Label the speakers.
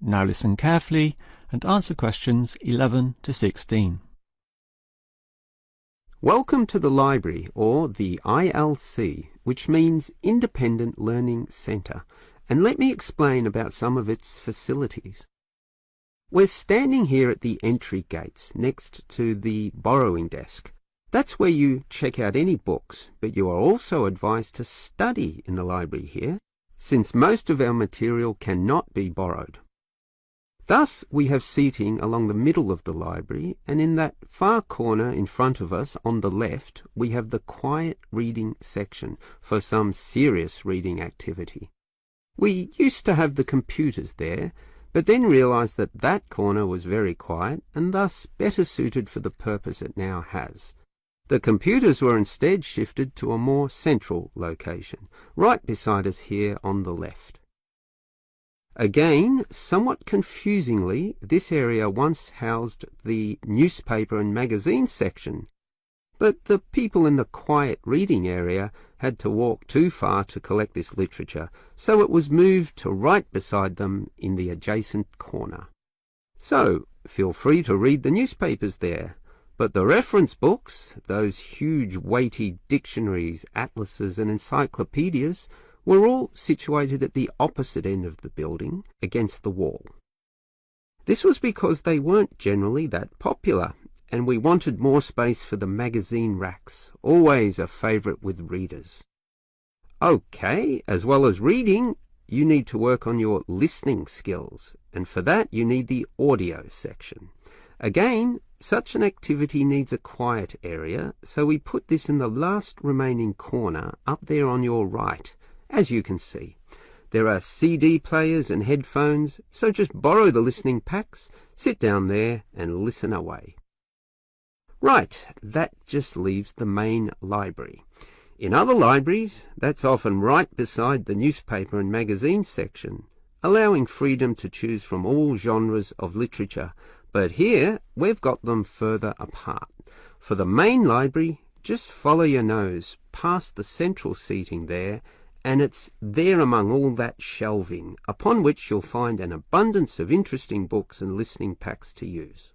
Speaker 1: Now listen carefully and answer questions 11 to 16.
Speaker 2: Welcome to the library, or the ILC, which means Independent Learning Centre, and let me explain about some of its facilities. We're standing here at the entry gates next to the borrowing desk. That's where you check out any books, but you are also advised to study in the library here, since most of our material cannot be borrowed. Thus, we have seating along the middle of the library, and in that far corner in front of us on the left, we have the quiet reading section for some serious reading activity. We used to have the computers there, but then realized that that corner was very quiet and thus better suited for the purpose it now has. The computers were instead shifted to a more central location, right beside us here on the left. Again, somewhat confusingly, this area once housed the newspaper and magazine section, but the people in the quiet reading area had to walk too far to collect this literature, so it was moved to right beside them in the adjacent corner. So, feel free to read the newspapers there, but the reference books, those huge weighty dictionaries, atlases and encyclopedias, were all situated at the opposite end of the building, against the wall. This was because they weren't generally that popular, and we wanted more space for the magazine racks, always a favourite with readers. Okay, as well as reading, you need to work on your listening skills, and for that you need the audio section. Again, such an activity needs a quiet area, so we put this in the last remaining corner up there on your right. As you can see, there are CD players and headphones, so just borrow the listening packs, sit down there and listen away. Right, that just leaves the main library. In other libraries, that's often right beside the newspaper and magazine section, allowing freedom to choose from all genres of literature, but here we've got them further apart. For the main library, just follow your nose past the central seating there, and it's there among all that shelving, upon which you'll find an abundance of interesting books and listening packs to use.